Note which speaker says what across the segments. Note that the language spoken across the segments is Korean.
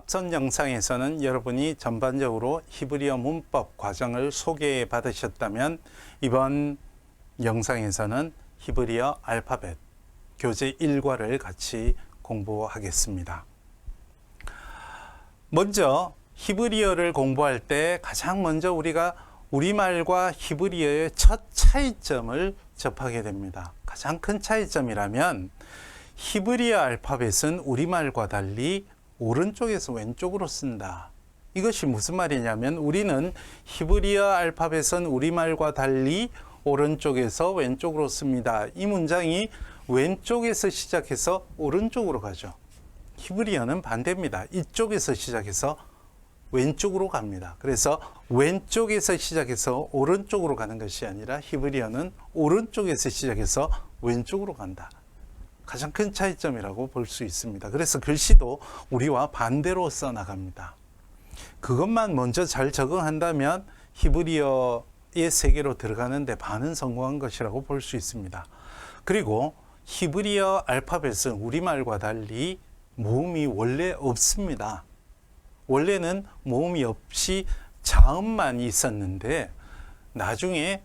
Speaker 1: 앞선 영상에서는 여러분이 전반적으로 히브리어 문법 과정을 소개해 받으셨다면 이번 영상에서는 히브리어 알파벳 교재 1과를 같이 공부하겠습니다. 먼저 히브리어를 공부할 때 가장 먼저 우리가 우리말과 히브리어의 첫 차이점을 접하게 됩니다. 가장 큰 차이점이라면 히브리어 알파벳은 우리말과 달리 오른쪽에서 왼쪽으로 쓴다. 이것이 무슨 말이냐면 우리는 히브리어 알파벳은 우리말과 달리 오른쪽에서 왼쪽으로 씁니다. 이 문장이 왼쪽에서 시작해서 오른쪽으로 가죠. 히브리어는 반대입니다. 이쪽에서 시작해서 왼쪽으로 갑니다. 그래서 왼쪽에서 시작해서 오른쪽으로 가는 것이 아니라 히브리어는 오른쪽에서 시작해서 왼쪽으로 간다. 가장 큰 차이점이라고 볼 수 있습니다. 그래서 글씨도 우리와 반대로 써나갑니다. 그것만 먼저 잘 적응한다면 히브리어의 세계로 들어가는데 반은 성공한 것이라고 볼 수 있습니다. 그리고 히브리어 알파벳은 우리말과 달리 모음이 원래 없습니다. 원래는 모음이 없이 자음만 있었는데 나중에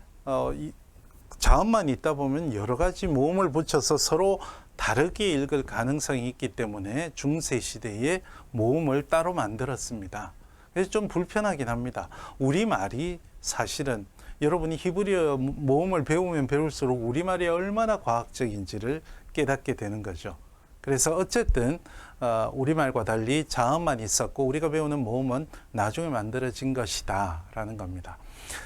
Speaker 1: 자음만 있다 보면 여러 가지 모음을 붙여서 서로 다르게 읽을 가능성이 있기 때문에 중세 시대에 모음을 따로 만들었습니다. 그래서 좀 불편하긴 합니다. 우리말이 사실은 여러분이 히브리어 모음을 배우면 배울수록 우리말이 얼마나 과학적인지를 깨닫게 되는 거죠. 그래서 어쨌든 우리말과 달리 자음만 있었고 우리가 배우는 모음은 나중에 만들어진 것이다 라는 겁니다.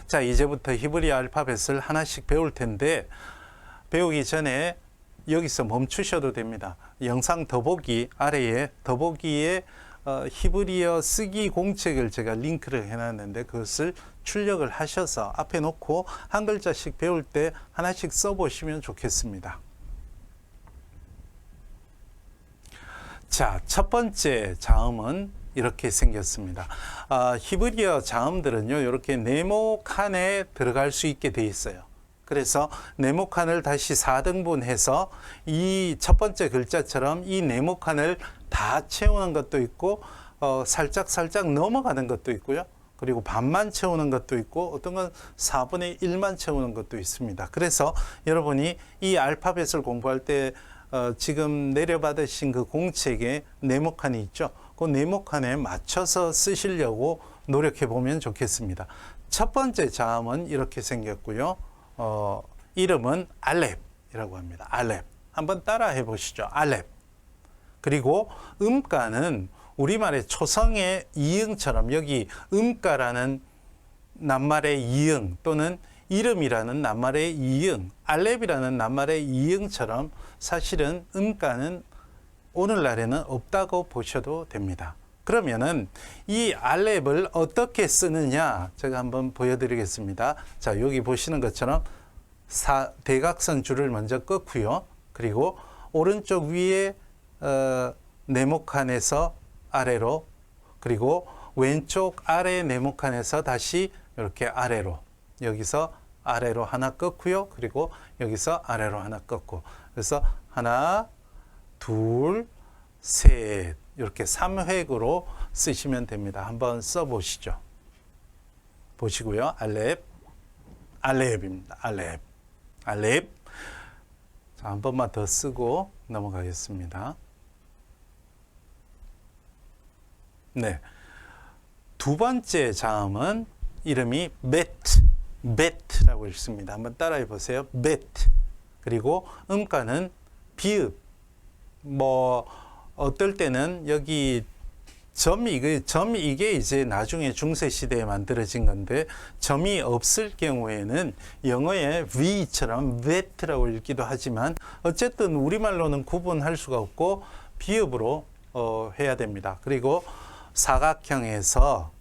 Speaker 1: 자, 이제부터 히브리어 알파벳을 하나씩 배울 텐데 배우기 전에 여기서 멈추셔도 됩니다. 영상 더보기 아래에 더보기에 히브리어 쓰기 공책을 제가 링크를 해놨는데 그것을 출력을 하셔서 앞에 놓고 한 글자씩 배울 때 하나씩 써보시면 좋겠습니다. 자, 첫 번째 자음은 이렇게 생겼습니다. 히브리어 자음들은요, 이렇게 네모칸에 들어갈 수 있게 돼 있어요. 그래서 네모칸을 다시 4등분해서 이 첫 번째 글자처럼 이 네모칸을 다 채우는 것도 있고 살짝 넘어가는 것도 있고요. 그리고 반만 채우는 것도 있고 어떤 건 4분의 1만 채우는 것도 있습니다. 그래서 여러분이 이 알파벳을 공부할 때 지금 내려받으신 그 공책에 네모칸이 있죠. 그 네모칸에 맞춰서 쓰시려고 노력해 보면 좋겠습니다. 첫 번째 자음은 이렇게 생겼고요. 이름은 알렙이라고 합니다. 알렙. 한번 따라 해보시죠. 알렙. 그리고 음가는 우리말의 초성의 이응처럼 여기 음가라는 낱말의 이응 또는 이름이라는 낱말의 이응, 알렙이라는 낱말의 이응처럼 사실은 음가는 오늘날에는 없다고 보셔도 됩니다. 그러면은 이 알렙을 어떻게 쓰느냐 제가 한번 보여드리겠습니다. 자, 여기 보시는 것처럼 대각선 줄을 먼저 꺾고요. 그리고 오른쪽 위에 네모칸에서 아래로 그리고 왼쪽 아래 네모칸에서 다시 이렇게 아래로 여기서 아래로 하나 꺾고요. 그리고 여기서 아래로 하나 꺾고 그래서 하나 둘 셋 이렇게 3획으로 쓰시면 됩니다. 한번 써보시죠. 보시고요. 알렙, 알렙입니다. 알렙, 알렙. 자, 한 번만 더 쓰고 넘어가겠습니다. 네. 두 번째 자음은 이름이 베트라고 읽습니다. 한번 따라해 보세요. 베트. 그리고 음가는 비읍. 어떨 때는 여기 점이 이게 이제 나중에 중세 시대에 만들어진 건데 점이 없을 경우에는 영어의 V처럼 Vet라고 읽기도 하지만 어쨌든 우리말로는 구분할 수가 없고 비읍으로 해야 됩니다. 그리고 사각형에서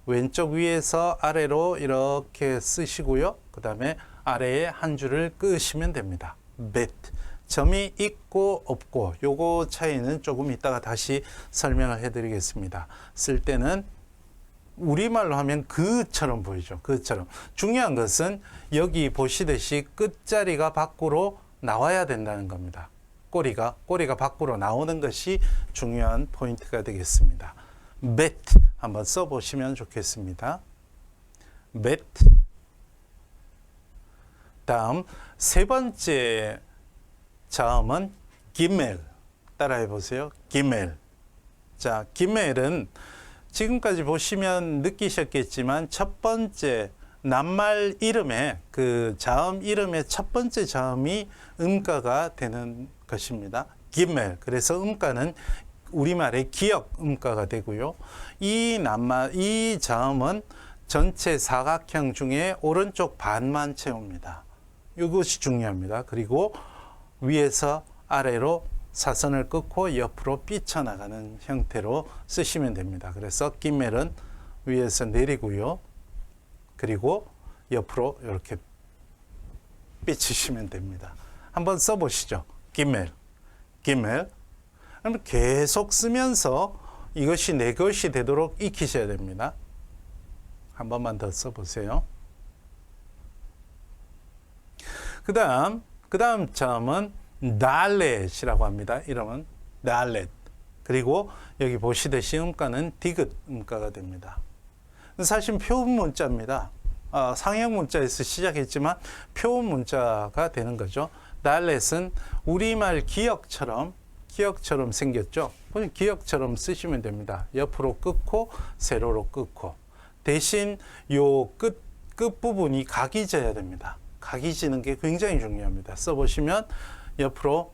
Speaker 1: 왼쪽 위에서 아래로 이렇게 쓰시고요. 그 다음에 아래에 한 줄을 끄시면 됩니다. Bet. 점이 있고 없고 요거 차이는 조금 이따가 다시 설명을 해드리겠습니다. 쓸 때는 우리말로 하면 그처럼 보이죠. 그처럼. 중요한 것은 여기 보시듯이 끝자리가 밖으로 나와야 된다는 겁니다. 꼬리가 밖으로 나오는 것이 중요한 포인트가 되겠습니다. met 한번 써보시면 좋겠습니다. met. 다음 세 번째 자음은 기멜. 따라해 보세요. 기멜. 자, 기멜은 지금까지 보시면 느끼셨겠지만 첫 번째 낱말 이름에 그 자음 이름의 첫 번째 자음이 음가가 되는 것입니다. 기멜. 그래서 음가는 우리말의 기역 음가가 되고요. 이 자음은 전체 사각형 중에 오른쪽 반만 채웁니다. 이것이 중요합니다. 그리고 위에서 아래로 사선을 끊고 옆으로 삐쳐나가는 형태로 쓰시면 됩니다. 그래서 기멜은 위에서 내리고요. 그리고 옆으로 이렇게 삐치시면 됩니다. 한번 써보시죠. 기멜. 그럼 계속 쓰면서 이것이 내 것이 되도록 익히셔야 됩니다. 한 번만 더 써보세요. 그 다음 자음은 달렛이라고 합니다. 이름은 달렛. 그리고 여기 보시듯이 음가는 디귿 음가가 됩니다. 사실 표음 문자입니다. 상형 문자에서 시작했지만 표음 문자가 되는 거죠. 달렛은 우리말 기역처럼 생겼죠. 기역처럼 쓰시면 됩니다. 옆으로 끊고 세로로 끊고. 대신 요 끝부분이 각이 져야 됩니다. 각이 지는 게 굉장히 중요합니다. 써보시면 옆으로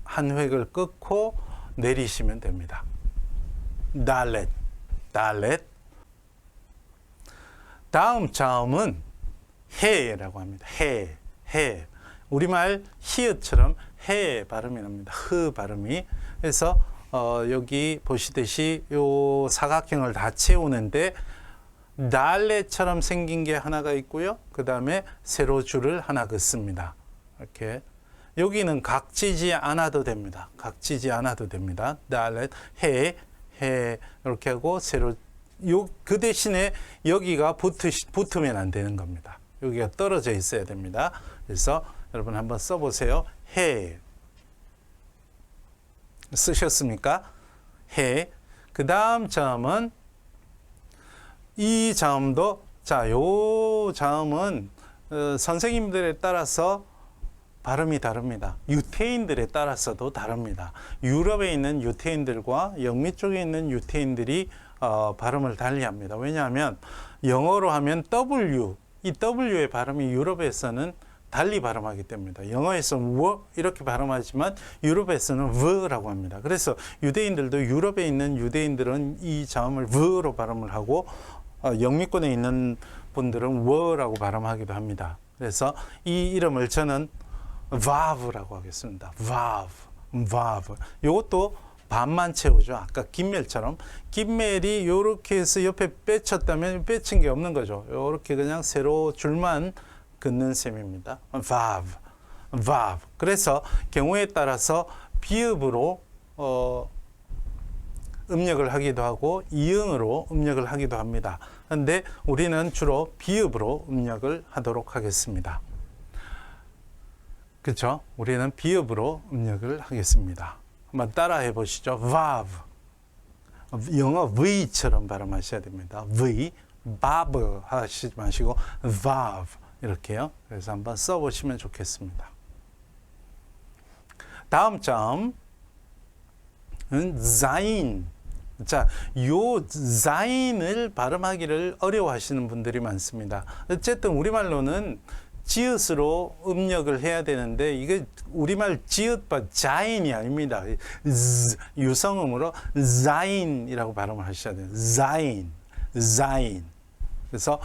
Speaker 1: 한 획을 끊고 내리시면 됩니다. 달렛. 다음 자음은 해라고 합니다. 해. 우리말 히읗처럼 해 발음이 납니다. 흐 발음이. 그래서 여기 보시듯이 요 사각형을 다 채우는데 달렛처럼 생긴 게 하나가 있고요. 그 다음에 세로줄을 하나 긋습니다. 이렇게. 여기는 각지지 않아도 됩니다. 달렛, 해 이렇게 하고 세로. 그 대신에 여기가 붙으면 안 되는 겁니다. 여기가 떨어져 있어야 됩니다. 그래서 여러분 한번 써보세요. 해. 쓰셨습니까? 해. 그 다음 자음은 이 자음도 요 자음은 선생님들에 따라서 발음이 다릅니다. 유태인들에 따라서도 다릅니다. 유럽에 있는 유태인들과 영미 쪽에 있는 유태인들이 발음을 달리합니다. 왜냐하면 영어로 하면 W, 이 W의 발음이 유럽에서는 달리 발음하기 때문이다. 영어에서는 워 이렇게 발음하지만 유럽에서는 v라고 합니다. 그래서 유대인들도 유럽에 있는 유대인들은 이 자음을 v로 발음을 하고 영미권에 있는 분들은 워라고 발음하기도 합니다. 그래서 이 이름을 저는 vav라고 하겠습니다. vav. 이것도 반만 채우죠. 아까 김멜처럼. 김멜이 이렇게 해서 옆에 빼쳤다면 빼친 게 없는 거죠. 이렇게 그냥 세로 줄만 긋는 셈입니다. vav. 그래서 경우에 따라서 비읍으로 음력을 하기도 하고 이응으로 음력을 하기도 합니다. 그런데 우리는 주로 비읍으로 음력을 하도록 하겠습니다. 그렇죠? 우리는 비읍으로 음력을 하겠습니다. 한번 따라해 보시죠. vav. 영어 V처럼 발음하셔야 됩니다. V, bob 하시지 마시고 vav 이렇게요. 그래서 한번 써보시면 좋겠습니다. 다음 자음은 zain. 자, 요 zain을 발음하기를 어려워하시는 분들이 많습니다. 어쨌든 우리말로는 지읒으로 음력을 해야 되는데 이게 우리말 지읒바 자인이 아닙니다. 유성음으로 zain이라고 발음을 하셔야 돼요. zain. 그래서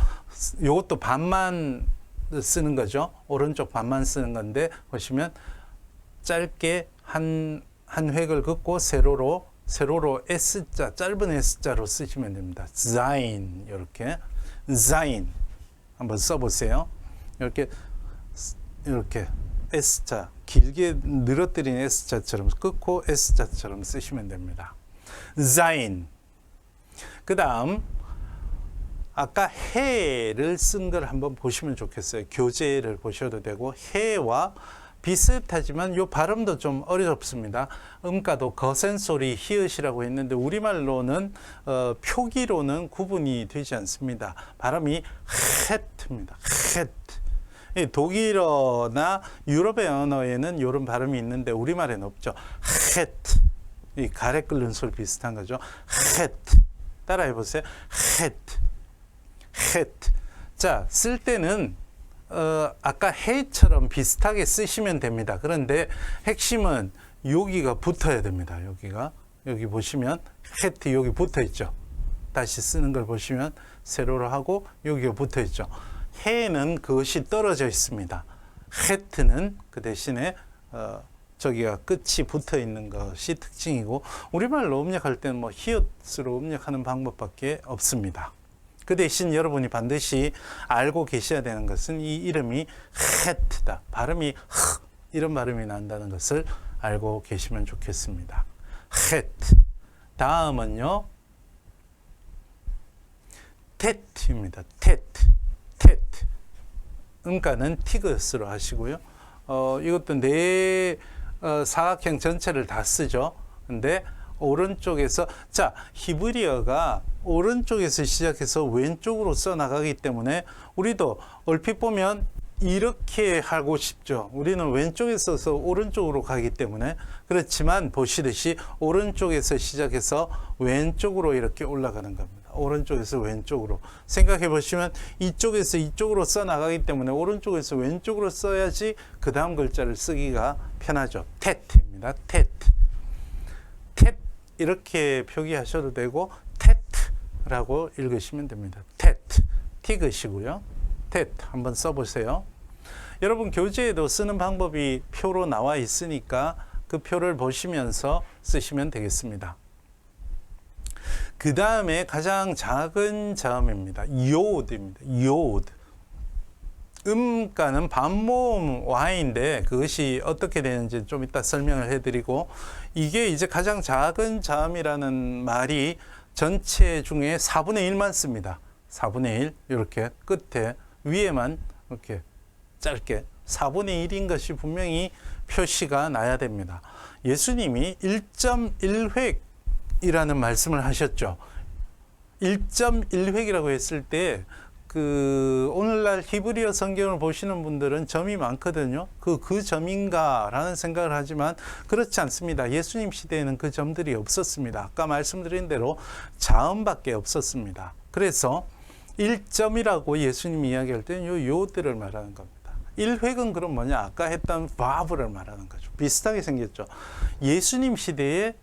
Speaker 1: 이것도 반만 쓰는 거죠. 오른쪽 반만 쓰는 건데 보시면 짧게 한 획을 긋고 세로로 S자, 짧은 S자로 쓰시면 됩니다. zain 이렇게 zain 한번 써보세요. 이렇게 S자, 길게 늘어뜨린 S자처럼 끊고 S자처럼 쓰시면 됩니다. zain. 그 다음 아까 해를 쓴 걸 한번 보시면 좋겠어요. 교재를 보셔도 되고 해와 비슷하지만 요 발음도 좀 어렵습니다. 음가도 거센 소리 히읗이라고 했는데 우리말로는 표기로는 구분이 되지 않습니다. 발음이 헷입니다. 헷. 독일어나 유럽의 언어에는 이런 발음이 있는데 우리말에는 없죠. 헷. 이 가래 끓는 소리 비슷한 거죠. 헷. 따라해 보세요. 헷. 헷. 자, 쓸 때는 아까 해처럼 비슷하게 쓰시면 됩니다. 그런데 핵심은 여기가 붙어야 됩니다. 여기 보시면 헷이 여기 붙어 있죠. 다시 쓰는 걸 보시면 세로로 하고 여기가 붙어 있죠. 해는 그것이 떨어져 있습니다. 헷는 그 대신에 저기가 끝이 붙어 있는 것이 특징이고 우리말로 음력할 때는 뭐 히읗으로 음력하는 방법밖에 없습니다. 그 대신 여러분이 반드시 알고 계셔야 되는 것은 이 이름이 헷다. 발음이 이런 발음이 난다는 것을 알고 계시면 좋겠습니다. 헷. 다음은요. 텟입니다. 텟. 텟. 음가는 티그스로 하시고요. 이것도 네 사각형 전체를 다 쓰죠. 근데 오른쪽에서 자 히브리어가 오른쪽에서 시작해서 왼쪽으로 써나가기 때문에 우리도 얼핏 보면 이렇게 하고 싶죠. 우리는 왼쪽에서 써서 오른쪽으로 가기 때문에 그렇지만 보시듯이 오른쪽에서 시작해서 왼쪽으로 이렇게 올라가는 겁니다. 오른쪽에서 왼쪽으로 생각해 보시면 이쪽에서 이쪽으로 써나가기 때문에 오른쪽에서 왼쪽으로 써야지 그 다음 글자를 쓰기가 편하죠. 텟입니다. 텟. 텟 이렇게 표기하셔도 되고 텟라고 읽으시면 됩니다. 텟. 티그시고요. 텟 한번 써보세요. 여러분 교재에도 쓰는 방법이 표로 나와 있으니까 그 표를 보시면서 쓰시면 되겠습니다. 그 다음에 가장 작은 자음입니다. 요드입니다. 요드. 음가는 반모음 Y인데 그것이 어떻게 되는지 좀 이따 설명을 해드리고 이게 이제 가장 작은 자음이라는 말이 전체 중에 4분의 1만 씁니다. 4분의 1 이렇게 끝에 위에만 이렇게 짧게 4분의 1인 것이 분명히 표시가 나야 됩니다. 예수님이 1.1획이라는 말씀을 하셨죠. 1.1획이라고 했을 때 오늘날 히브리어 성경을 보시는 분들은 점이 많거든요. 그 점인가라는 생각을 하지만 그렇지 않습니다. 예수님 시대에는 그 점들이 없었습니다. 아까 말씀드린 대로 자음밖에 없었습니다. 그래서 1점이라고 예수님이 이야기할 때는 요들을 말하는 겁니다. 1획은 그럼 뭐냐? 아까 했던 바브를 말하는 거죠. 비슷하게 생겼죠. 예수님 시대에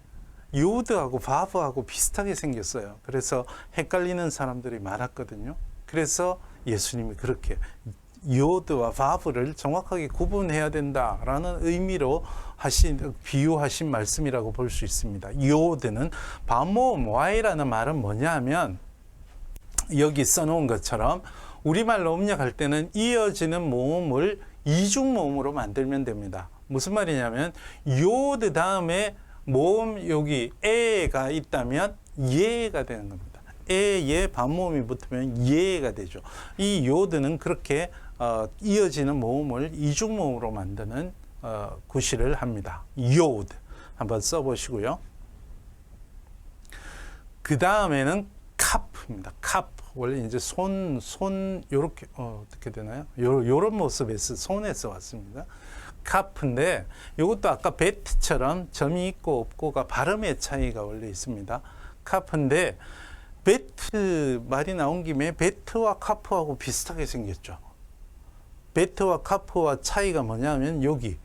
Speaker 1: 요드하고 바브하고 비슷하게 생겼어요. 그래서 헷갈리는 사람들이 많았거든요. 그래서 예수님이 그렇게 요드와 바브를 정확하게 구분해야 된다라는 의미로 비유하신 말씀이라고 볼 수 있습니다. 요드는 반모음 Y라는 말은 뭐냐 하면 여기 써놓은 것처럼 우리말로 음력할 때는 이어지는 모음을 이중모음으로 만들면 됩니다. 무슨 말이냐면 요드 다음에 모음 여기 에가 있다면 예가 되는 겁니다. 에에 반모음이 붙으면 예가 되죠. 이 요드는 그렇게 이어지는 모음을 이중모음으로 만드는 구실을 합니다. 요드 한번 써보시고요. 그 다음에는 카프입니다. 카프 원래 이제 손 요렇게 어떻게 되나요? 요런 모습에서 손에서 왔습니다. 카프인데 이것도 아까 베트처럼 점이 있고 없고가 발음의 차이가 원래 있습니다. 카프인데 베트 말이 나온 김에 베트와 카프하고 비슷하게 생겼죠. 베트와 카프와 차이가 뭐냐면 여기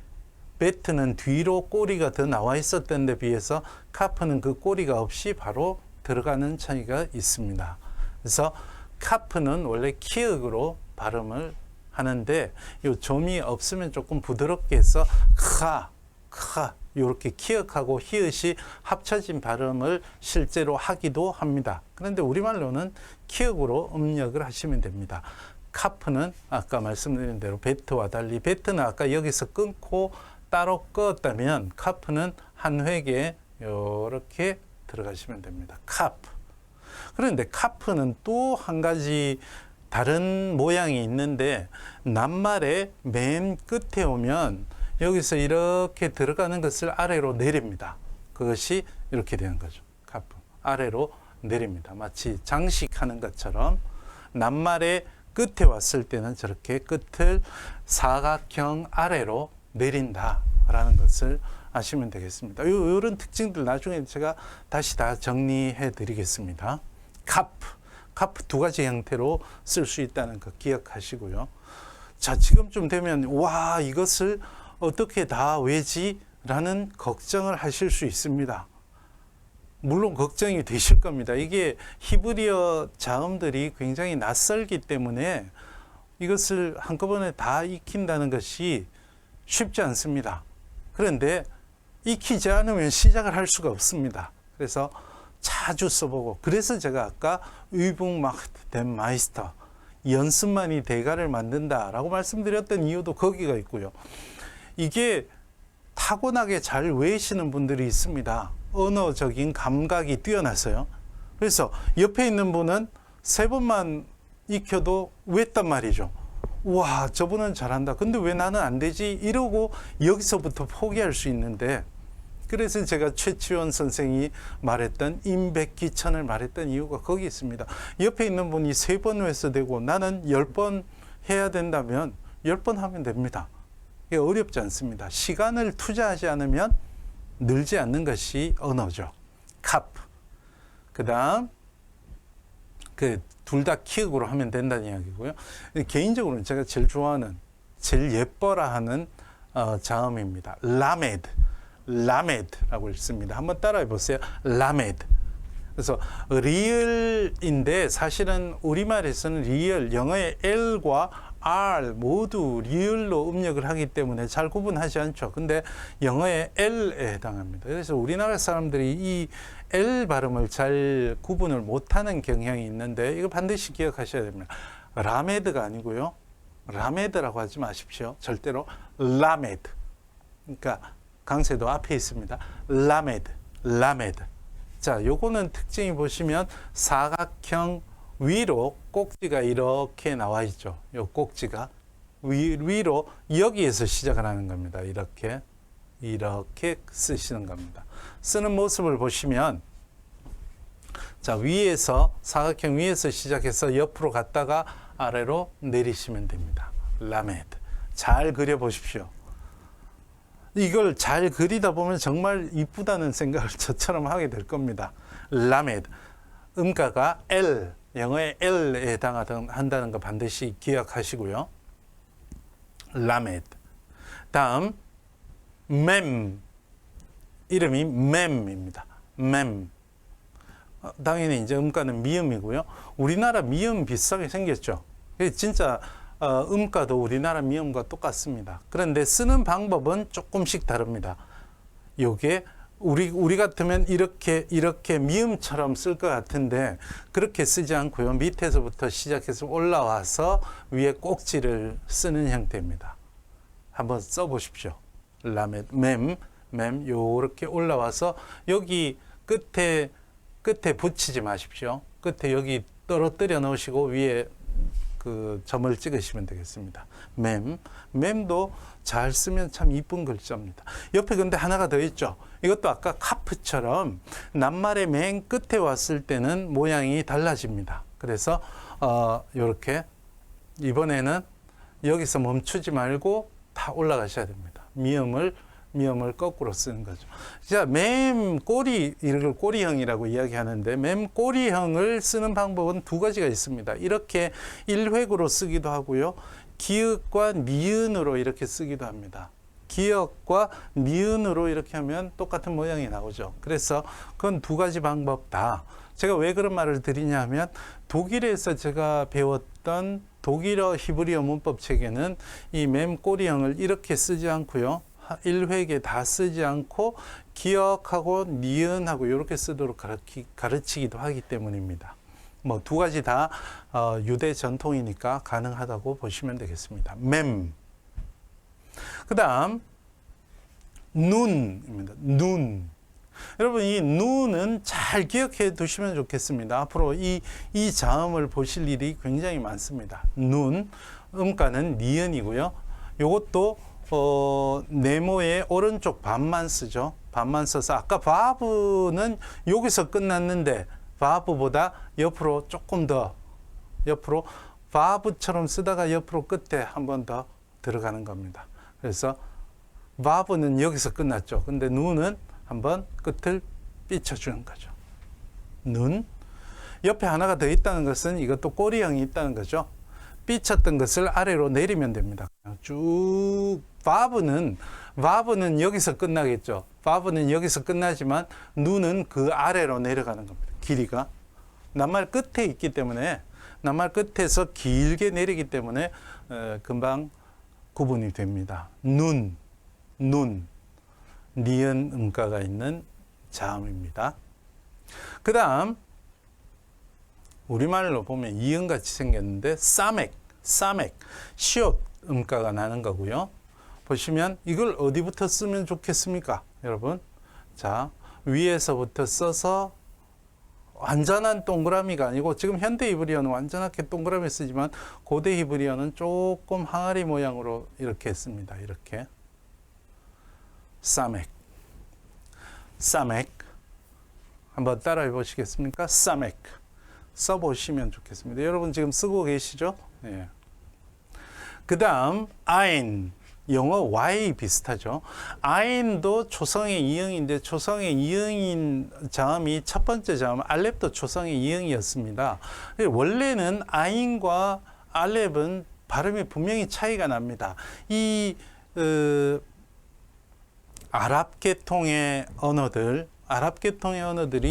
Speaker 1: 베트는 뒤로 꼬리가 더 나와 있었던 데 비해서 카프는 그 꼬리가 없이 바로 들어가는 차이가 있습니다. 그래서 카프는 원래 키읔으로 발음을 하는데 이 점이 없으면 조금 부드럽게 해서 카 이렇게 키읔하고 히읗이 합쳐진 발음을 실제로 하기도 합니다. 그런데 우리말로는 키읔으로 음력을 하시면 됩니다. 카프는 아까 말씀드린 대로 베트와 달리 베트는 아까 여기서 끊고 따로 껐다면 카프는 한 획에 이렇게 들어가시면 됩니다. 카프. 그런데 카프는 또 한 가지 다른 모양이 있는데 낱말의 맨 끝에 오면 여기서 이렇게 들어가는 것을 아래로 내립니다. 그것이 이렇게 되는 거죠. 카프. 아래로 내립니다. 마치 장식하는 것처럼 낱말의 끝에 왔을 때는 저렇게 끝을 사각형 아래로 내린다라는 것을 아시면 되겠습니다. 이런 특징들 나중에 제가 다시 다 정리해 드리겠습니다. 카프 두 가지 형태로 쓸 수 있다는 거 기억하시고요. 자, 지금쯤 되면 와, 이것을 어떻게 다 외지? 라는 걱정을 하실 수 있습니다. 물론 걱정이 되실 겁니다. 이게 히브리어 자음들이 굉장히 낯설기 때문에 이것을 한꺼번에 다 익힌다는 것이 쉽지 않습니다. 그런데 익히지 않으면 시작을 할 수가 없습니다. 그래서 자주 써보고, 그래서 제가 아까 Übung macht den Meister, 연습만이 대가를 만든다라고 말씀드렸던 이유도 거기가 있고요. 이게 타고나게 잘 외우시는 분들이 있습니다. 언어적인 감각이 뛰어나서요. 그래서 옆에 있는 분은 3번만 익혀도 외웠단 말이죠. 와, 저분은 잘한다. 근데 왜 나는 안 되지? 이러고 여기서부터 포기할 수 있는데, 그래서 제가 최치원 선생이 말했던 임백기천을 말했던 이유가 거기 있습니다. 옆에 있는 분이 3번 외워도 되고 나는 10번 해야 된다면 10번 하면 됩니다. 이게 어렵지 않습니다. 시간을 투자하지 않으면 늘지 않는 것이 언어죠. 카프. 그 다음, 둘 다 키읔으로 하면 된다는 이야기고요. 개인적으로는 제가 제일 좋아하는, 제일 예뻐라 하는 자음입니다. 라메드라고 읽습니다. 한번 따라해 보세요. 라메드. 그래서 리을인데 사실은 우리말에서는 리을, 영어의 L과 R 모두 리을로 음력을 하기 때문에 잘 구분하지 않죠. 근데 영어의 L에 해당합니다. 그래서 우리나라 사람들이 이 L 발음을 잘 구분을 못하는 경향이 있는데 이거 반드시 기억하셔야 됩니다. 라메드가 아니고요. 라메드라고 하지 마십시오. 절대로 라메드. 그러니까 강세도 앞에 있습니다. 라메드. 자, 요거는 특징이 보시면 사각형 위로 꼭지가 이렇게 나와 있죠. 요 꼭지가 위로 여기에서 시작을 하는 겁니다. 이렇게 쓰시는 겁니다. 쓰는 모습을 보시면, 자, 위에서 사각형 위에서 시작해서 옆으로 갔다가 아래로 내리시면 됩니다. 라메드. 잘 그려 보십시오. 이걸 잘 그리다 보면 정말 이쁘다는 생각을 저처럼 하게 될 겁니다. 라메드. 음가가 L, 영어의 L에 해당한다는 거 반드시 기억하시고요. 라메드. 다음, 맴. 이름이 맴입니다. 맴. 당연히 이제 음가는 미음이고요. 우리나라 미음 비슷하게 생겼죠. 진짜 음가도 우리나라 미음과 똑같습니다. 그런데 쓰는 방법은 조금씩 다릅니다. 요게 우리 같으면 이렇게 미음처럼 쓸 것 같은데 그렇게 쓰지 않고요. 밑에서부터 시작해서 올라와서 위에 꼭지를 쓰는 형태입니다. 한번 써보십시오. 라메드, 맴 요렇게 올라와서 여기 끝에 붙이지 마십시오. 끝에 여기 떨어뜨려 놓으시고 위에 그 점을 찍으시면 되겠습니다. 맴도 잘 쓰면 참 이쁜 글자입니다. 옆에 근데 하나가 더 있죠. 이것도 아까 카프처럼 낱말의 맨 끝에 왔을 때는 모양이 달라집니다. 그래서 이렇게 이번에는 여기서 멈추지 말고 다 올라가셔야 됩니다. 미음을 거꾸로 쓰는 거죠. 자, 이걸 꼬리형이라고 이야기하는데 맴꼬리형을 쓰는 방법은 두 가지가 있습니다. 이렇게 일획으로 쓰기도 하고요. 기역과 니은으로 이렇게 쓰기도 합니다. 기역과 니은으로 이렇게 하면 똑같은 모양이 나오죠. 그래서 그건 두 가지 방법 다. 제가 왜 그런 말을 드리냐 하면 독일에서 제가 배웠던 독일어 히브리어 문법 책에는 이 맴꼬리형을 이렇게 쓰지 않고요. 1획에 다 쓰지 않고 기역하고 니은하고 이렇게 쓰도록 가르치기도 하기 때문입니다. 뭐 두 가지 다 유대 전통이니까 가능하다고 보시면 되겠습니다. 맴. 그 다음 눈입니다. 눈. 여러분 이 눈은 잘 기억해 두시면 좋겠습니다. 앞으로 이 자음을 보실 일이 굉장히 많습니다. 눈, 음가는 니은이고요. 이것도 네모의 오른쪽 반만 쓰죠. 반만 써서 아까 바브는 여기서 끝났는데 바브보다 옆으로 조금 더 옆으로 바브처럼 쓰다가 옆으로 끝에 한 번 더 들어가는 겁니다. 그래서 바브는 여기서 끝났죠. 근데 눈은 한번 끝을 삐쳐주는 거죠. 눈. 옆에 하나가 더 있다는 것은 이것도 꼬리형이 있다는 거죠. 삐쳤던 것을 아래로 내리면 됩니다. 쭉 바브는 여기서 끝나겠죠. 바브는 여기서 끝나지만 눈은 그 아래로 내려가는 겁니다. 길이가 낱말 끝에 있기 때문에 낱말 끝에서 길게 내리기 때문에 금방 구분이 됩니다. 눈, 니은 음가가 있는 자음입니다. 그 다음 우리말로 보면 이음같이 생겼는데 싸맥, 시옷 음가가 나는 거고요. 보시면 이걸 어디부터 쓰면 좋겠습니까? 여러분, 자, 위에서부터 써서 완전한 동그라미가 아니고 지금 현대 히브리어는 완전하게 동그라미 쓰지만 고대 히브리어는 조금 항아리 모양으로 이렇게 씁니다. 이렇게 싸맥 한번 따라해 보시겠습니까? 싸맥 써보시면 좋겠습니다. 여러분 지금 쓰고 계시죠? 예. 그 다음 아인, 영어 Y 비슷하죠. 아인도 초성의 이응인데 초성의 이응인 자음이 첫 번째 자음 알렙도 초성의 이응이었습니다. 원래는 아인과 알렙은 발음이 분명히 차이가 납니다. 이 아랍 계통의 언어들이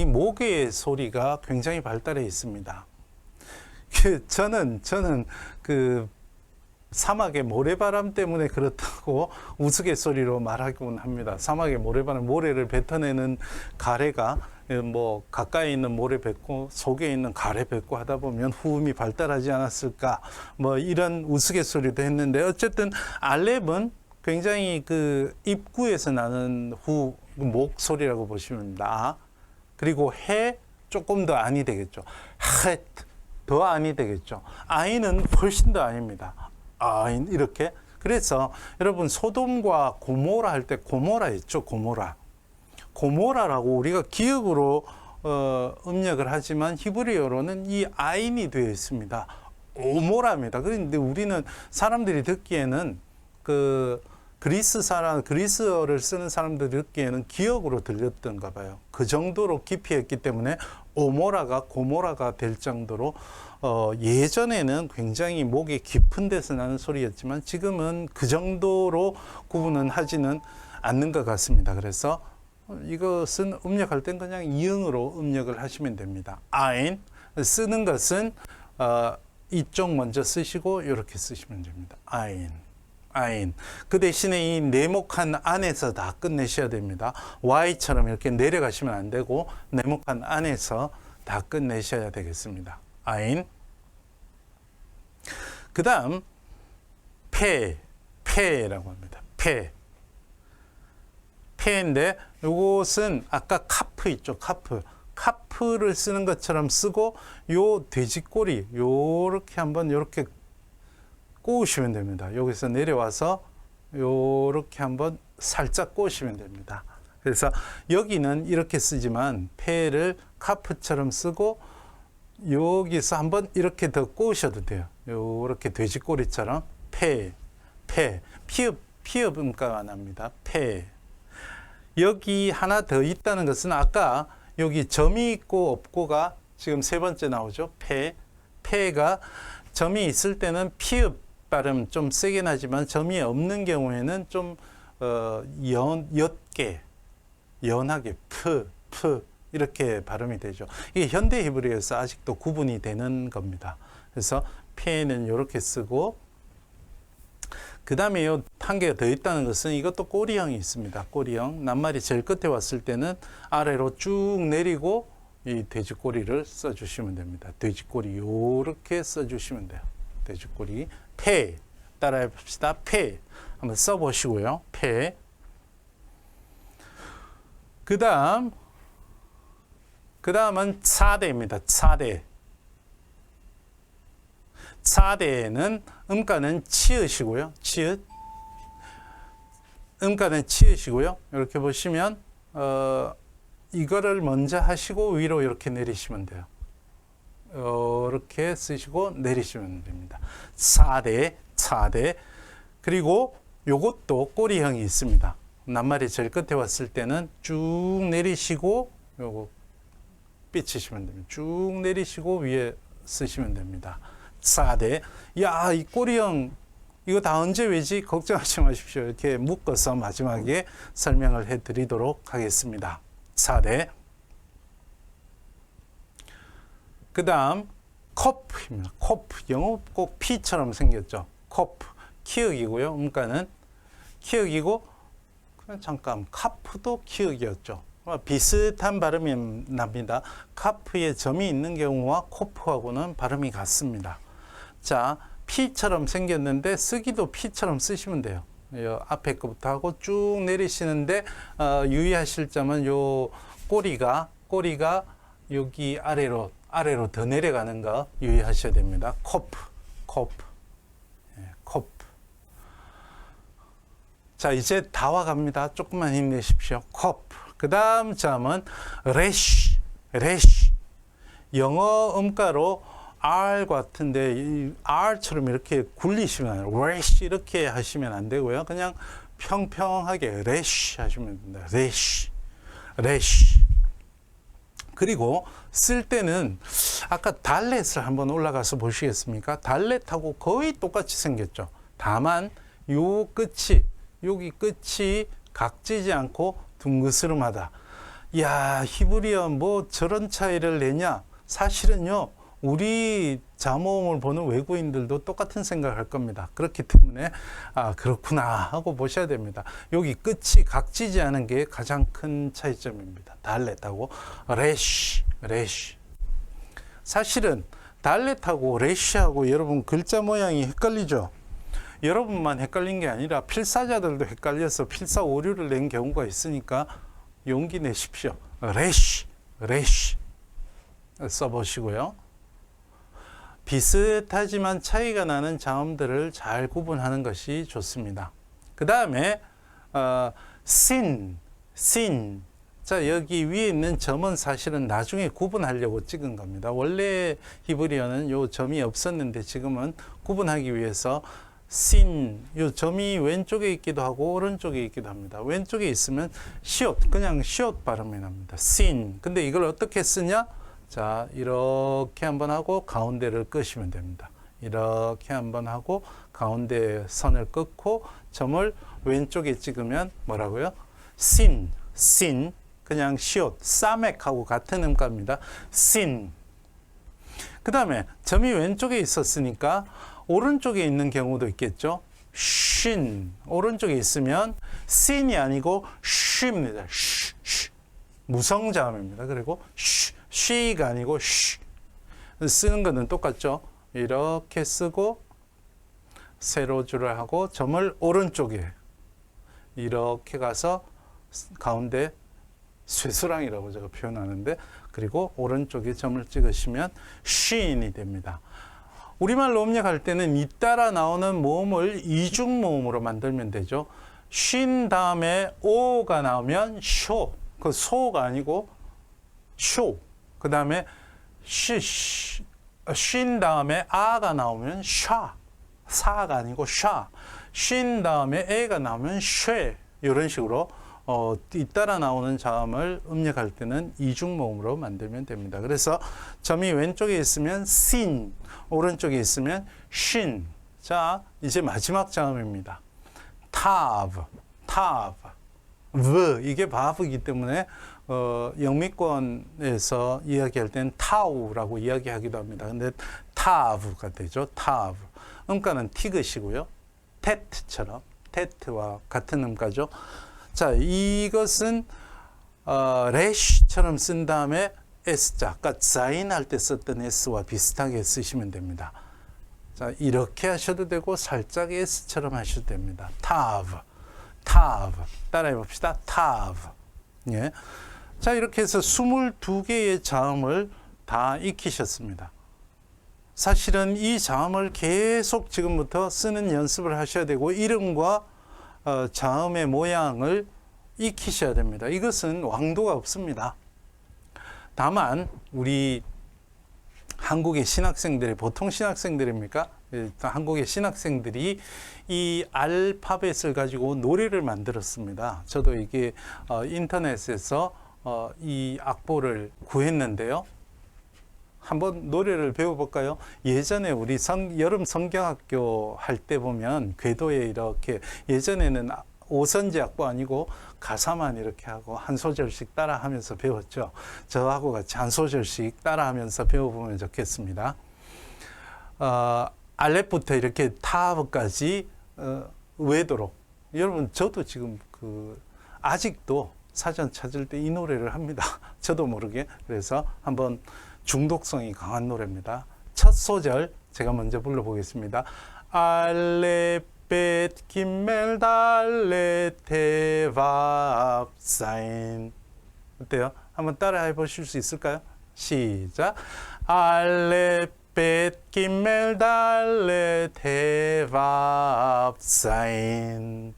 Speaker 1: 목의 소리가 굉장히 발달해 있습니다. 저는 그 사막의 모래바람 때문에 그렇다고 우스갯소리로 말하곤 합니다. 사막의 모래바람, 모래를 뱉어내는 가래가 뭐 가까이 있는 모래 뱉고 속에 있는 가래 뱉고 하다 보면 후음이 발달하지 않았을까, 뭐 이런 우스갯소리도 했는데 어쨌든 알렙은 굉장히 그 입구에서 나는 목소리라고 보시면 됩니다. 그리고 해 조금 더 안이 되겠죠. 해 더 안이 되겠죠. 아인은 훨씬 더 안입니다. 아인 이렇게. 그래서 여러분 소돔과 고모라 할 때 고모라 있죠. 고모라라고 우리가 기억으로 음력을 하지만 히브리어로는 이 아인이 되어 있습니다. 오모라입니다. 그런데 우리는 사람들이 듣기에는 그 그리스어를 쓰는 사람들이 듣기에는 기억으로 들렸던가 봐요. 그 정도로 깊이였기 때문에 오모라가 고모라가 될 정도로 예전에는 굉장히 목이 깊은 데서 나는 소리였지만 지금은 그 정도로 구분은 하지는 않는 것 같습니다. 그래서 이것은 음력할 땐 그냥 이응으로 음력을 하시면 됩니다. 아인 쓰는 것은 이쪽 먼저 쓰시고 이렇게 쓰시면 됩니다. 아인. 그 대신에 이 네모칸 안에서 다 끝내셔야 됩니다. Y처럼 이렇게 내려가시면 안 되고 네모칸 안에서 다 끝내셔야 되겠습니다. 아인. 그 다음 페라고 합니다. 페인데 이것은 아까 카프 있죠. 카프를 쓰는 것처럼 쓰고 요 돼지꼬리 요렇게 한번 요렇게 꼬우시면 됩니다. 여기서 내려와서 요렇게 한번 살짝 꼬우시면 됩니다. 그래서 여기는 이렇게 쓰지만 페를 카프처럼 쓰고 여기서 한번 이렇게 더 꼬우셔도 돼요. 요렇게 돼지꼬리처럼 피읍 음가가 납니다. 여기 하나 더 있다는 것은 아까 여기 점이 있고 없고가 지금 세 번째 나오죠. 페가 점이 있을 때는 피읍 발음 좀 세게 나지만 점이 없는 경우에는 좀 연하게 프 이렇게 발음이 되죠. 이게 현대 히브리어에서 아직도 구분이 되는 겁니다. 그래서 페는 이렇게 쓰고 그 다음에 한 개가 더 있다는 것은 이것도 꼬리형이 있습니다. 꼬리형. 낱말이 제일 끝에 왔을 때는 아래로 쭉 내리고 이 돼지꼬리를 써주시면 됩니다. 돼지꼬리 이렇게 써주시면 돼요. 돼지꼬리. 따라해 봅시다. 한번 써보시고요. 그 다음은 차대입니다. 차대는 음가는 치읓이고요. 치읓. 음가는 치으시고요. 이렇게 보시면 이거를 먼저 하시고 위로 이렇게 내리시면 돼요. 이렇게 쓰시고 내리시면 됩니다. 차대, 차대. 그리고 요것도 꼬리형이 있습니다. 낱말이 제일 끝에 왔을 때는 쭉 내리시고 요거 삐치시면 됩니다. 쭉 내리시고 위에 쓰시면 됩니다. 차대. 야, 이 꼬리형 이거 다 언제 외지? 걱정하지 마십시오. 이렇게 묶어서 마지막에 설명을 해드리도록 하겠습니다. 차대. 그 다음 코프입니다. 코프. 영어 꼭 P처럼 생겼죠. 코프. 키읔이고요. 음가는 키읔이고 잠깐 카프도 키읔이었죠. 비슷한 발음이 납니다. 카프에 점이 있는 경우와 코프하고는 발음이 같습니다. 자, P처럼 생겼는데 쓰기도 P처럼 쓰시면 돼요. 앞에 거부터 하고 쭉 내리시는데 유의하실 점은 요 꼬리가 여기 아래로 더 내려가는 거 유의하셔야 됩니다. 코프. 자, 이제 다 와갑니다. 조금만 힘내십시오. 코프. 그 다음 점은 래쉬. 영어 음가로 R 같은데 이 R처럼 이렇게 굴리시면 래쉬 이렇게 하시면 안 되고요. 그냥 평평하게 래쉬 하시면 됩니다. 래쉬. 그리고 쓸 때는 아까 달렛을 한번 올라가서 보시겠습니까? 달렛하고 거의 똑같이 생겼죠. 다만 여기 끝이 각지지 않고 둥그스름하다. 야, 히브리어 뭐 저런 차이를 내냐? 사실은요, 우리 자모음을 보는 외국인들도 똑같은 생각을 할 겁니다. 그렇기 때문에 그렇구나 하고 보셔야 됩니다. 여기 끝이 각지지 않은 게 가장 큰 차이점입니다. 달렛하고 래쉬. 사실은 달렛하고 래쉬하고 여러분 글자 모양이 헷갈리죠? 여러분만 헷갈린 게 아니라 필사자들도 헷갈려서 필사 오류를 낸 경우가 있으니까 용기 내십시오. 래쉬 써보시고요. 비슷하지만 차이가 나는 자음들을 잘 구분하는 것이 좋습니다. 그 다음에 sin. 자, 여기 위에 있는 점은 사실은 나중에 구분하려고 찍은 겁니다. 원래 히브리어는 요 점이 없었는데 지금은 구분하기 위해서 sin, 요 점이 왼쪽에 있기도 하고 오른쪽에 있기도 합니다. 왼쪽에 있으면 시옷, 그냥 시옷 발음이 납니다. sin. 근데 이걸 어떻게 쓰냐? 자, 이렇게 한번 하고 가운데를 끄시면 됩니다. 이렇게 한번 하고 가운데 선을 끄고 점을 왼쪽에 찍으면 뭐라고요? sin. 그냥 시옷, 사맥하고 같은 음가입니다. sin. 그 다음에 점이 왼쪽에 있었으니까 오른쪽에 있는 경우도 있겠죠. shin. 오른쪽에 있으면 sin이 아니고 she입니다. 무성자음입니다. 그리고 she가 아니고 she. 쓰는 것은 똑같죠. 이렇게 쓰고 세로줄을 하고 점을 오른쪽에 이렇게 가서 가운데 쇠수랑이라고 제가 표현하는데 그리고 오른쪽에 점을 찍으시면 shin이 됩니다. 우리말로 음력할 때는 잇따라 나오는 모음을 이중 모음으로 만들면 되죠. 쉰 다음에 오가 나오면 쇼. 그 소가 아니고 쇼. 그 다음에 쉰 다음에 아가 나오면 샤. 사가 아니고 샤. 쉰 다음에 에가 나오면 쉐. 이런 식으로 잇따라 나오는 자음을 음력할 때는 이중 모음으로 만들면 됩니다. 그래서 점이 왼쪽에 있으면 sin, 오른쪽에 있으면 shin. 자, 이제 마지막 자음입니다. tav. 이게 바브이기 때문에 영미권에서 이야기할 때는 타우라고 이야기하기도 합니다. 근데 tav가 되죠. tav. 음가는 티귿이고요. 테트처럼 테트와 같은 음가죠. 자, 이것은 래쉬처럼 쓴 다음에 S자, 아까 자인 할 때 썼던 S와 비슷하게 쓰시면 됩니다. 자, 이렇게 하셔도 되고 살짝 S처럼 하셔도 됩니다. tav. 따라해 봅시다. tav. 예. 자, 이렇게 해서 22개의 자음을 다 익히셨습니다. 사실은 이 자음을 계속 지금부터 쓰는 연습을 하셔야 되고 이름과 자음의 모양을 익히셔야 됩니다. 이것은 왕도가 없습니다. 다만 우리 한국의 신학생들이 보통 신학생들입니까? 한국의 신학생들이 이 알파벳을 가지고 노래를 만들었습니다. 저도 이게 인터넷에서 이 악보를 구했는데요. 한번 노래를 배워볼까요? 예전에 우리 여름 성경학교 할 때 보면 궤도에 이렇게 예전에는 5선지 악보 아니고 가사만 이렇게 하고 한 소절씩 따라하면서 배웠죠. 저하고 같이 한 소절씩 따라하면서 배워보면 좋겠습니다. 알렙부터 이렇게 타브까지 외도록. 여러분 저도 지금 아직도 사전 찾을 때 이 노래를 합니다. 저도 모르게. 그래서 한번 중독성이 강한 노래입니다. 첫 소절 제가 먼저 불러보겠습니다. 알렙 김멜 달렛 테밥 사인. 어때요? 한번 따라해 보실 수 있을까요? 시작. 알렙 김멜 달렛 테밥 사인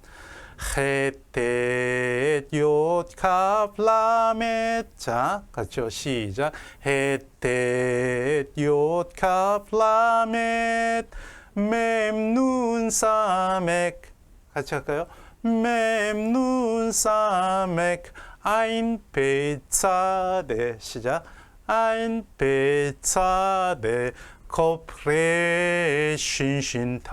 Speaker 1: 헤텟 욤 갑 라멧. 자, 같이요. 시작. 헤텟 욤 갑 라멧 맴 눈 사맥. 같이 할까요? 맴 눈 사맥 아인 베차데. 시작. 아인 베차데 코프레 신신탑.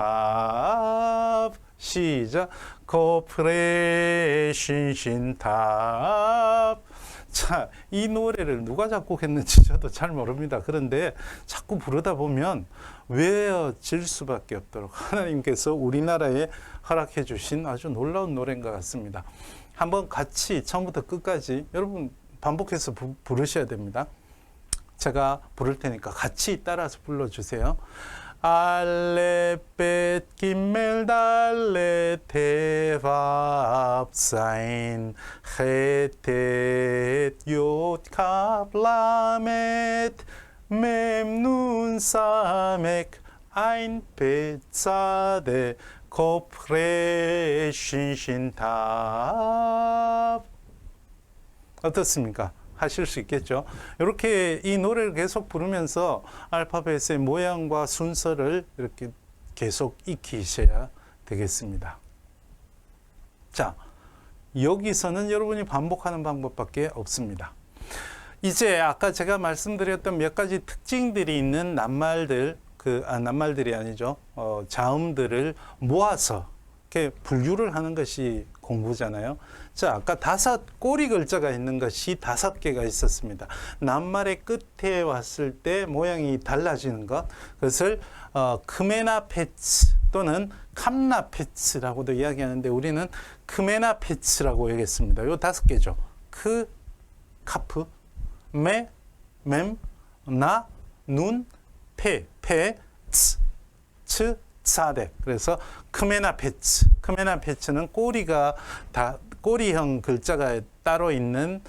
Speaker 1: 시작. 코프레 신신탑. 자, 이 노래를 누가 작곡했는지 저도 잘 모릅니다. 그런데 자꾸 부르다 보면 외워질 수밖에 없도록 하나님께서 우리나라에 허락해 주신 아주 놀라운 노래인 것 같습니다. 한번 같이 처음부터 끝까지 여러분 반복해서 부르셔야 됩니다. 제가 부를 테니까 같이 따라서 불러주세요. 알렙 김멜 달렛 테밥 사인 헤텟 욤 갑 라멧 맴 눈 사맥 아인 베차데 코프레 신신탑. 어떻습니까? 하실 수 있겠죠. 이렇게 이 노래를 계속 부르면서 알파벳의 모양과 순서를 이렇게 계속 익히셔야 되겠습니다. 자, 여기서는 여러분이 반복하는 방법밖에 없습니다. 이제 아까 제가 말씀드렸던 몇 가지 특징들이 있는 낱말들, 낱말들이 아니죠. 자음들을 모아서 이렇게 분류를 하는 것이 공부잖아요. 자, 아까 5 꼬리 글자가 있는 것이 5개가 있었습니다. 낱말의 끝에 왔을 때 모양이 달라지는 것, 그것을 크메나페츠 또는 캄나페츠라고도 이야기하는데 우리는 크메나페츠라고 얘기했습니다. 요 5개죠. 크, 카프, 메, 맴, 나, 눈, 페, 츠, 츠, 사대. 그래서 크메나페츠. 크메나페츠는 꼬리형 글자가 따로 있는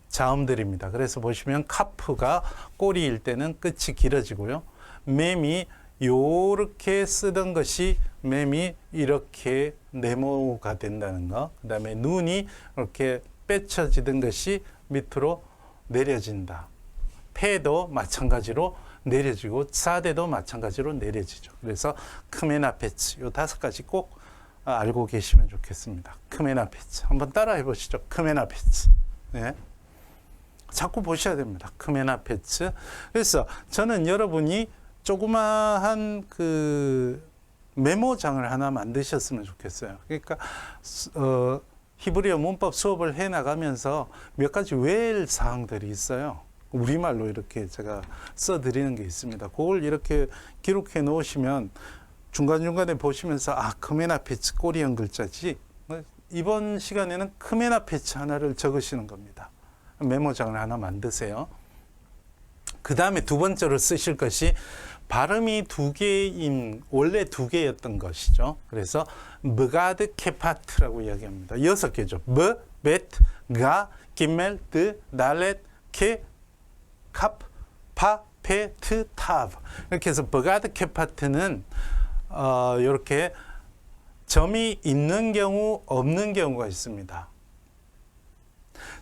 Speaker 1: 자음들입니다. 그래서 보시면 카프가 꼬리일 때는 끝이 길어지고요. 맴이 요렇게 쓰던 것이 맴이 이렇게 네모가 된다는 거. 그 다음에 눈이 이렇게 빼쳐지던 것이 밑으로 내려진다. 페도 마찬가지로 내려지고 사대도 마찬가지로 내려지죠. 그래서 크메나페츠 요 5가지 꼭 알고 계시면 좋겠습니다. 크메나페츠 한번 따라해 보시죠. 크메나페츠. 네. 자꾸 보셔야 됩니다. 크메나페츠. 그래서 저는 여러분이 조그마한 메모장을 하나 만드셨으면 좋겠어요. 그러니까 히브리어 문법 수업을 해 나가면서 몇 가지 외울 사항들이 있어요. 우리말로 이렇게 제가 써드리는 게 있습니다. 그걸 이렇게 기록해 놓으시면 중간중간에 보시면서 크메나페츠 꼬리형 글자지. 이번 시간에는 크메나페츠 하나를 적으시는 겁니다. 메모장을 하나 만드세요. 그 다음에 두 번째로 쓰실 것이 발음이 2개인 원래 2개였던 것이죠. 그래서 브가드 케파트라고 이야기합니다. 6개죠. 브, 베트, 가, 김멜, 드, 달렛, 케, 캅, 파, 페, 트, 타브. 이렇게 해서 버가드 케파트는 이렇게 점이 있는 경우, 없는 경우가 있습니다.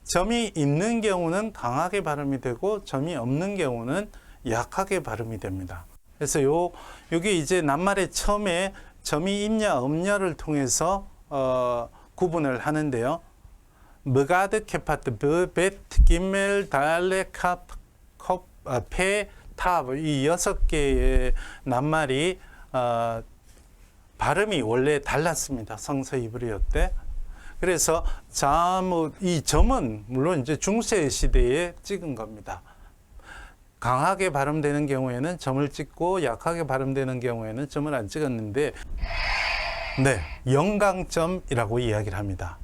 Speaker 1: 점이 있는 경우는 강하게 발음이 되고 점이 없는 경우는 약하게 발음이 됩니다. 그래서 여기 이제 낱말의 처음에 점이 있냐 없냐를 통해서 구분을 하는데요. 머가드 케파트 베트 기멜 달레 카페 탑 이 6개의 낱말이 발음이 원래 달랐습니다. 성서 히브리어 때. 그래서 이 점은 물론 이제 중세 시대에 찍은 겁니다. 강하게 발음되는 경우에는 점을 찍고 약하게 발음되는 경우에는 점을 안 찍었는데, 네, 영강점이라고 이야기를 합니다.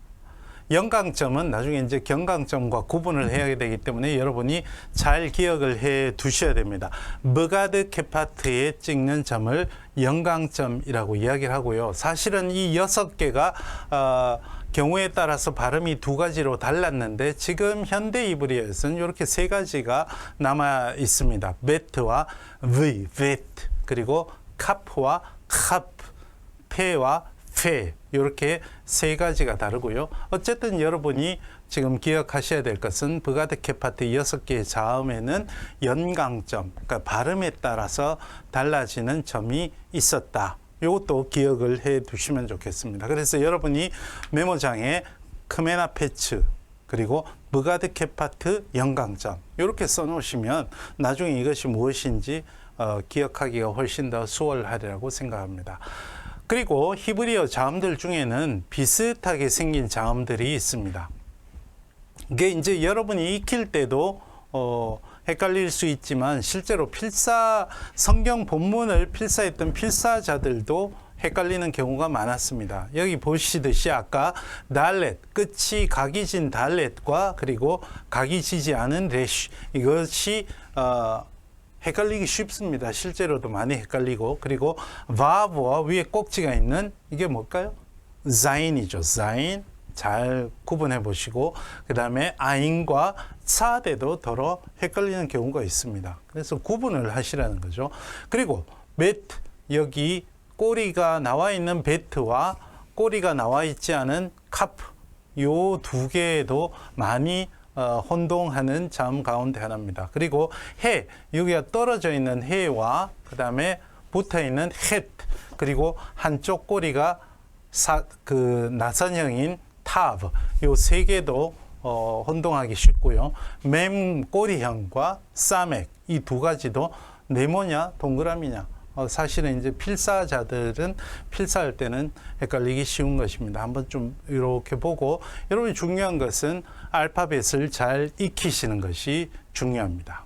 Speaker 1: 영강점은 나중에 이제 경강점과 구분을 해야 되기 때문에 여러분이 잘 기억을 해 두셔야 됩니다. 머가드 케파트에 찍는 점을 영강점이라고 이야기를 하고요. 사실은 이 6개가 경우에 따라서 발음이 2가지로 달랐는데 지금 현대 이브리어에서는 이렇게 3가지가 남아 있습니다. 베트와 v, 베트, 그리고 카프와 카프, 페와 페, 이렇게 3가지가 다르고요. 어쨌든 여러분이 지금 기억하셔야 될 것은 버가드 케파트 6개의 자음에는 연강점, 그러니까 발음에 따라서 달라지는 점이 있었다. 이것도 기억을 해 두시면 좋겠습니다. 그래서 여러분이 메모장에 크메나 페츠 그리고 버가드 케파트 연강점 이렇게 써 놓으시면 나중에 이것이 무엇인지 기억하기가 훨씬 더 수월하리라고 생각합니다. 그리고 히브리어 자음들 중에는 비슷하게 생긴 자음들이 있습니다. 이게 이제 여러분이 익힐 때도 헷갈릴 수 있지만 실제로 성경 본문을 필사했던 필사자들도 헷갈리는 경우가 많았습니다. 여기 보시듯이 아까 달렛, 끝이 각이 진 달렛과 그리고 각이 지지 않은 레쉬, 이것이 헷갈리기 쉽습니다. 실제로도 많이 헷갈리고, 그리고 바브와 위에 꼭지가 있는 이게 뭘까요? 자인이죠. 자인. 잘 구분해 보시고, 그 다음에 아인과 사대도 더러 헷갈리는 경우가 있습니다. 그래서 구분을 하시라는 거죠. 그리고 베트, 여기 꼬리가 나와 있는 베트와 꼬리가 나와 있지 않은 카프, 요 2개도 많이 혼동하는 자음 가운데 하나입니다. 그리고 해, 여기가 떨어져 있는 해와 그 다음에 붙어 있는 헷, 그리고 한쪽 꼬리가 나선형인 타브, 요 3개도 혼동하기 쉽고요. 맴 꼬리형과 싸맥, 이 2가지도 네모냐 동그라미냐, 사실은 이제 필사자들은 필사할 때는 헷갈리기 쉬운 것입니다. 한번 좀 이렇게 보고, 여러분이 중요한 것은 알파벳을 잘 익히시는 것이 중요합니다.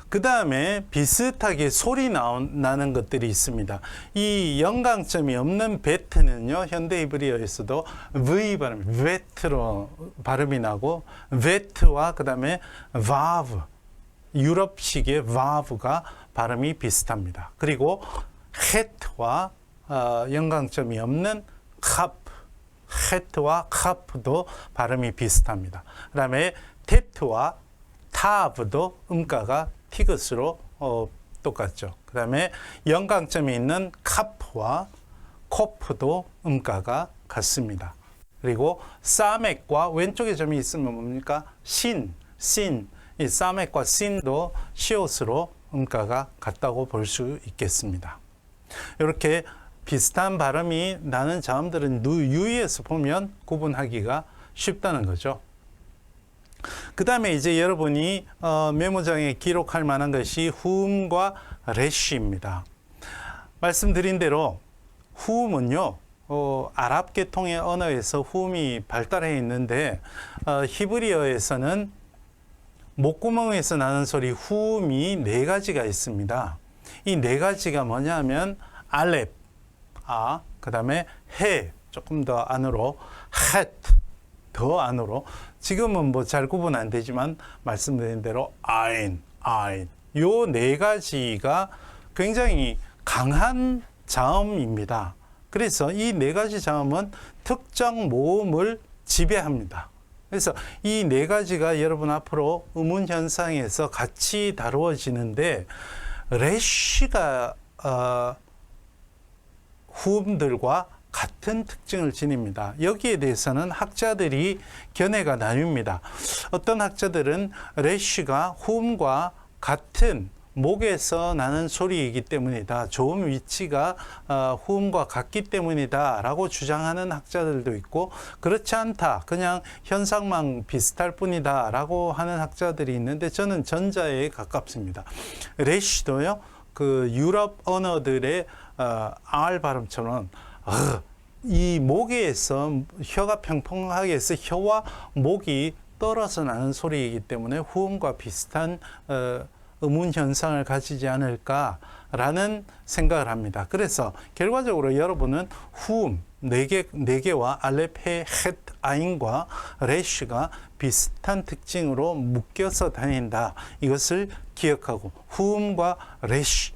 Speaker 1: 그 다음에 비슷하게 소리 나는 것들이 있습니다. 이 연강점이 없는 베트는요, 현대 히브리어에서도 V 발음, 베트로 발음이 나고, 베트와 그 다음에 바브, 유럽식의 바브가 발음이 비슷합니다. 그리고 헷와 연강점이 없는 카프, 헷와 카프도 발음이 비슷합니다. 그 다음에 테트와 타브도 음가가 티긋으로 똑같죠. 그 다음에 연강점이 있는 카프와 코프도 음가가 같습니다. 그리고 사맥과 왼쪽에 점이 있으면 뭡니까? 신, 이 사맥과 신도 시옷으로 음가가 같다고 볼 수 있겠습니다. 이렇게 비슷한 발음이 나는 자음들은 유의해서 보면 구분하기가 쉽다는 거죠. 그 다음에 이제 여러분이 메모장에 기록할 만한 것이 후음과 레쉬입니다. 말씀드린 대로 후음은요, 아랍 계통의 언어에서 후음이 발달해 있는데 히브리어에서는 목구멍에서 나는 소리 후음이 4가지가 있습니다. 이 4가지가 뭐냐면 알렙, 그 다음에 해, 조금 더 안으로, 헷, 더 안으로, 지금은 뭐 잘 구분 안 되지만 말씀드린 대로 아인, 요 4가지가 굉장히 강한 자음입니다. 그래서 이 4가지 자음은 특정 모음을 지배합니다. 그래서 이 4가지가 여러분 앞으로 음운 현상에서 같이 다루어지는데, 레쉬가 후음들과 같은 특징을 지닙니다. 여기에 대해서는 학자들이 견해가 나뉩니다. 어떤 학자들은 래쉬가 후음과 같은 목에서 나는 소리이기 때문이다. 조음 위치가 후음과 같기 때문이다 라고 주장하는 학자들도 있고, 그렇지 않다, 그냥 현상만 비슷할 뿐이다 라고 하는 학자들이 있는데, 저는 전자에 가깝습니다. 래쉬도요, 그 유럽 언어들의 R 발음처럼 이 목에서 혀가 평평하게 해서 혀와 목이 떨어져 나는 소리이기 때문에 후음과 비슷한 음운 현상을 가지지 않을까라는 생각을 합니다. 그래서 결과적으로 여러분은 후음 4개와 알렙, 해, 헷, 아인과 래쉬가 비슷한 특징으로 묶여서 다닌다. 이것을 기억하고 후음과 래쉬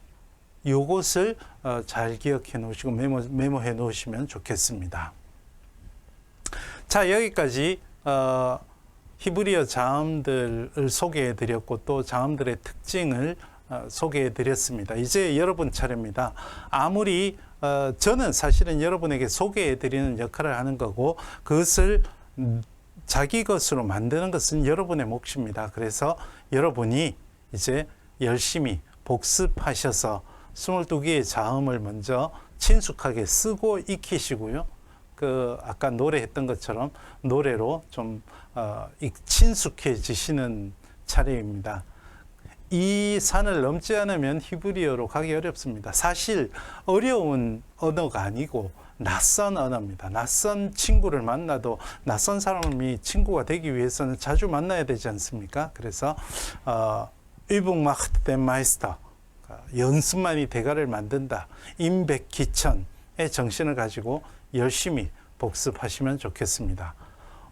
Speaker 1: 요것을 잘 기억해 놓으시고 메모해 놓으시면 좋겠습니다. 자, 여기까지 히브리어 자음들을 소개해 드렸고 또 자음들의 특징을 소개해 드렸습니다. 이제 여러분 차례입니다. 아무리 저는 사실은 여러분에게 소개해 드리는 역할을 하는 거고, 그것을 자기 것으로 만드는 것은 여러분의 몫입니다. 그래서 여러분이 이제 열심히 복습하셔서 22개의 자음을 먼저 친숙하게 쓰고 익히시고요. 그 아까 노래했던 것처럼 노래로 좀 친숙해지시는 차례입니다. 이 산을 넘지 않으면 히브리어로 가기 어렵습니다. 사실 어려운 언어가 아니고 낯선 언어입니다. 낯선 친구를 만나도 낯선 사람이 친구가 되기 위해서는 자주 만나야 되지 않습니까? 그래서 Übung macht den Meister, 연습만이 대가를 만든다, 임백기천의 정신을 가지고 열심히 복습하시면 좋겠습니다.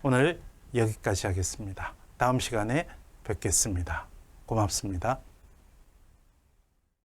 Speaker 1: 오늘 여기까지 하겠습니다. 다음 시간에 뵙겠습니다. 고맙습니다.